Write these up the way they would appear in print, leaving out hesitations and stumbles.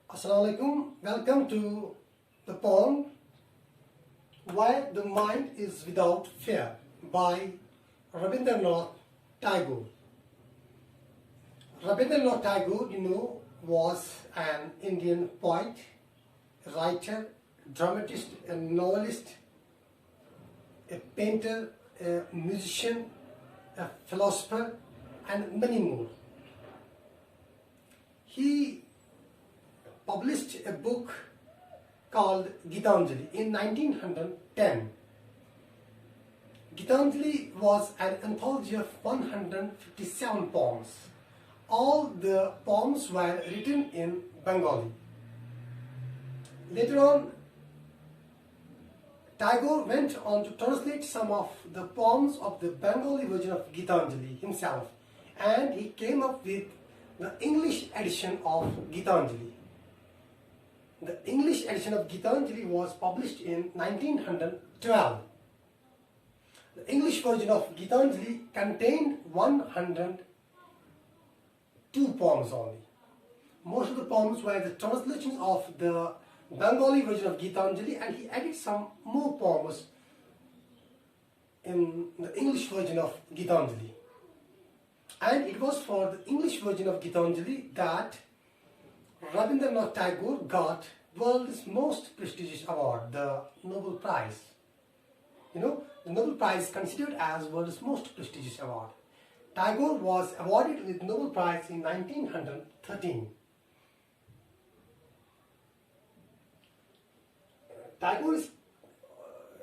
Assalamualaikum. Welcome to the poem Why the Mind is Without Fear by Rabindranath Tagore. Rabindranath Tagore, was an Indian poet, writer, dramatist, a novelist, a painter, a musician, a philosopher, and many more. He published a book called Gitanjali in 1910. Gitanjali was an anthology of 157 poems. All the poems were written in Bengali. Later on, Tagore went on to translate some of the poems of the Bengali version of Gitanjali himself, and he came up with the English edition of Gitanjali. The English edition of Gitanjali was published in 1912. The English version of Gitanjali contained 102 poems only. Most of the poems were the translations of the Bengali version of Gitanjali, and he added some more poems in the English version of Gitanjali. And it was for the English version of Gitanjali that Rabindranath Tagore got the world's most prestigious award, the Nobel Prize. The Nobel Prize is considered as world's most prestigious award. Tagore was awarded with Nobel Prize in 1913. Tagore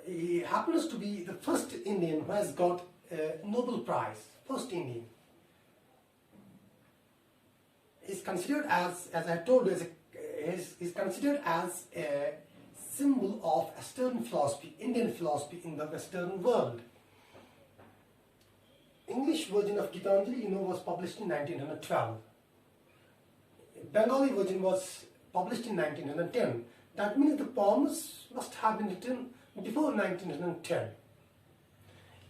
he happens to be the first Indian who has got a Nobel Prize, first Indian. Is considered as I told you, is considered as a symbol of Western philosophy, Indian philosophy in the Western world. English version of Gitanjali, was published in 1912. Bengali version was published in 1910. That means the poems must have been written before 1910.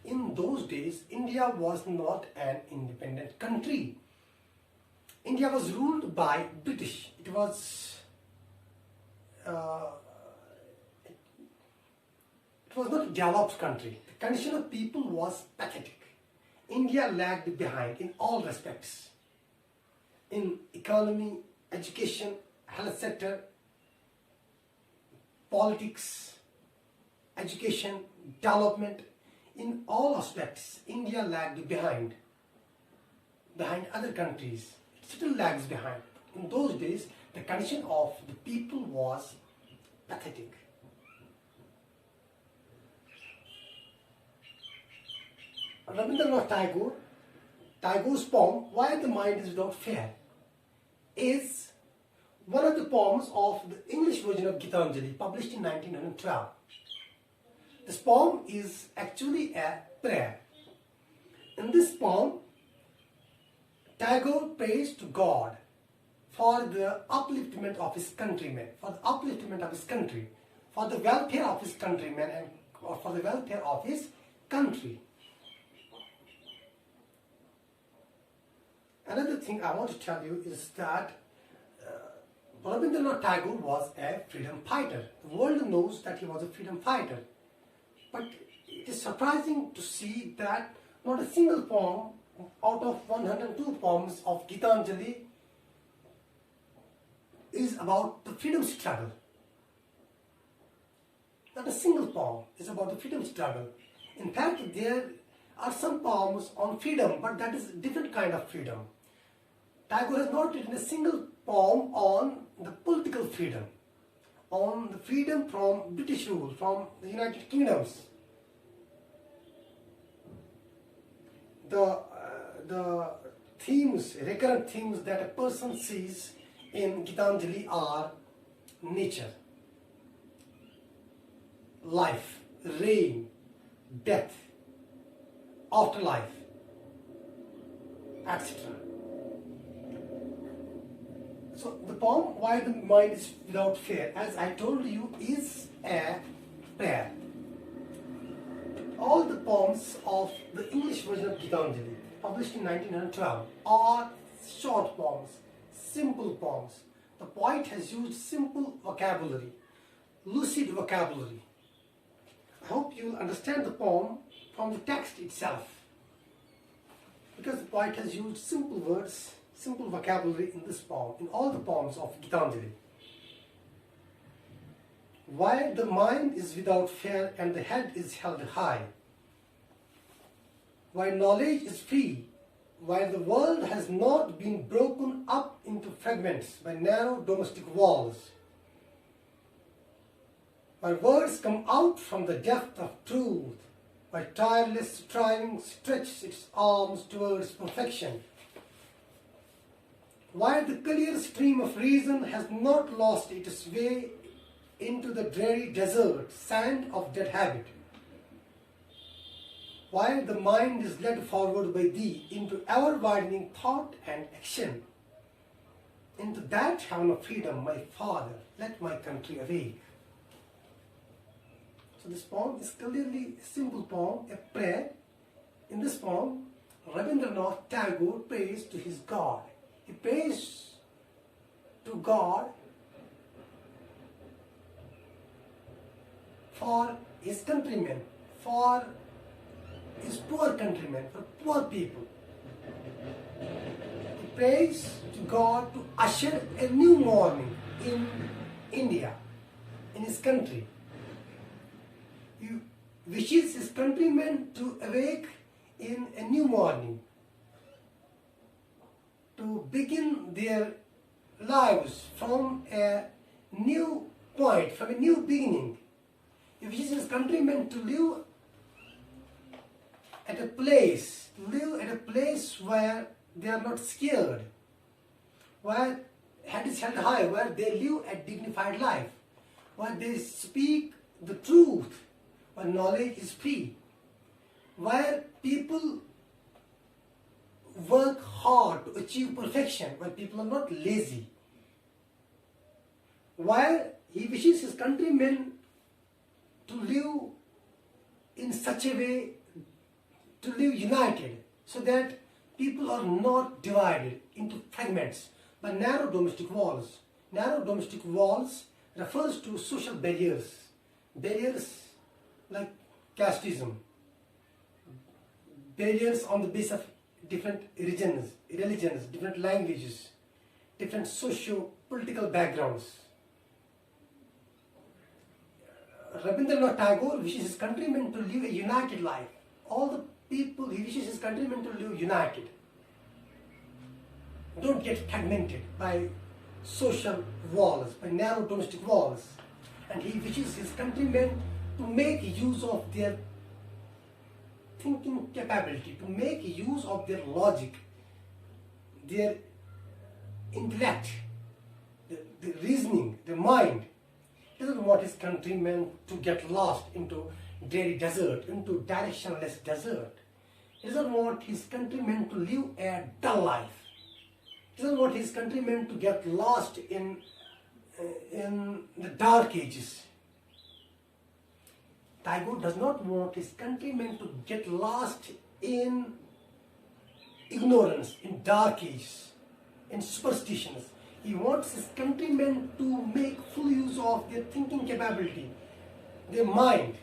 In those days, India was not an independent country. India was ruled by British. It was not a developed country. The condition of people was pathetic. India lagged behind in all respects. In economy, education, health sector, politics, education, development, in all aspects, India lagged behind other countries. Still lags behind. In those days, the condition of the people was pathetic. Rabindranath Tagore's poem, Why the Mind is Without Fear, is one of the poems of the English version of Gitanjali, published in 1912. This poem is actually a prayer. In this poem, Tagore prays to God for the upliftment of his countrymen, for the upliftment of his country, for the welfare of his countrymen, and for the welfare of his country. Another thing I want to tell you is that Rabindranath Tagore was a freedom fighter. The world knows that he was a freedom fighter. But it is surprising to see that not a single poem out of 102 poems of Gitanjali is about the freedom struggle. Not a single poem is about the freedom struggle. In fact, there are some poems on freedom, but that is a different kind of freedom. Tagore has not written a single poem on the political freedom, on the freedom from British rule, from the United Kingdoms. The themes, recurrent themes that a person sees in Gitanjali are nature, life, rain, death, afterlife, etc. So the poem Why the Mind is Without Fear, as I told you, is a prayer. All the poems of the English version of Gitanjali, published in 1912, are short poems, simple poems. the poet has used simple vocabulary, lucid vocabulary. I hope you will understand the poem from the text itself, because the poet has used simple words, simple vocabulary in this poem, in all the poems of Gitanjali. While the mind is without fear and the head is held high, while knowledge is free, while the world has not been broken up into fragments by narrow domestic walls, while words come out from the depth of truth, while tireless striving stretches its arms towards perfection, while the clear stream of reason has not lost its way into the dreary desert sand of dead habit, while the mind is led forward by thee into ever-widening thought and action, into that heaven of freedom, my Father, let my country awake. So this poem is clearly a simple poem, a prayer. In this poem, Rabindranath Tagore prays to his God. He prays to God for his countrymen, for his poor countrymen, for poor people. He prays to God to usher a new morning in India, in his country. He wishes his countrymen to awake in a new morning, to begin their lives from a new point, from a new beginning. He wishes his countrymen to live at a place where they are not scared, where head is held high, where they live a dignified life, where they speak the truth, where knowledge is free, where people work hard to achieve perfection, where people are not lazy, where he wishes his countrymen to live in such a way, to live united, so that people are not divided into fragments by narrow domestic walls. Narrow domestic walls refers to social barriers, barriers like casteism, barriers on the basis of different religions, different languages, different socio-political backgrounds. Rabindranath Tagore wishes his countrymen to live a united life. All the people, he wishes his countrymen to live united. Don't get fragmented by social walls, by narrow domestic walls. And he wishes his countrymen to make use of their thinking capability, to make use of their logic, their intellect, the reasoning, the mind. He doesn't want his countrymen to get lost into dreary desert, into directionless desert. He doesn't want his countrymen to live a dull life. He doesn't want his countrymen to get lost in the dark ages. Tagore does not want his countrymen to get lost in ignorance, in dark ages, in superstitions. He wants his countrymen to make full use of their thinking capability, their mind,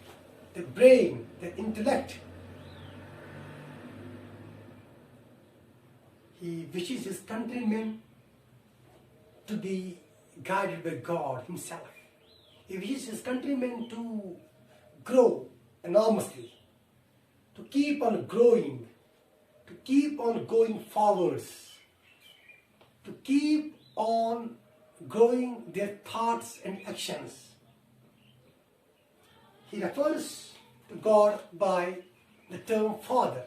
their brain, their intellect. He wishes his countrymen to be guided by God himself. He wishes his countrymen to grow enormously, to keep on growing, to keep on going forwards, to keep on growing their thoughts and actions. He refers to God by the term Father.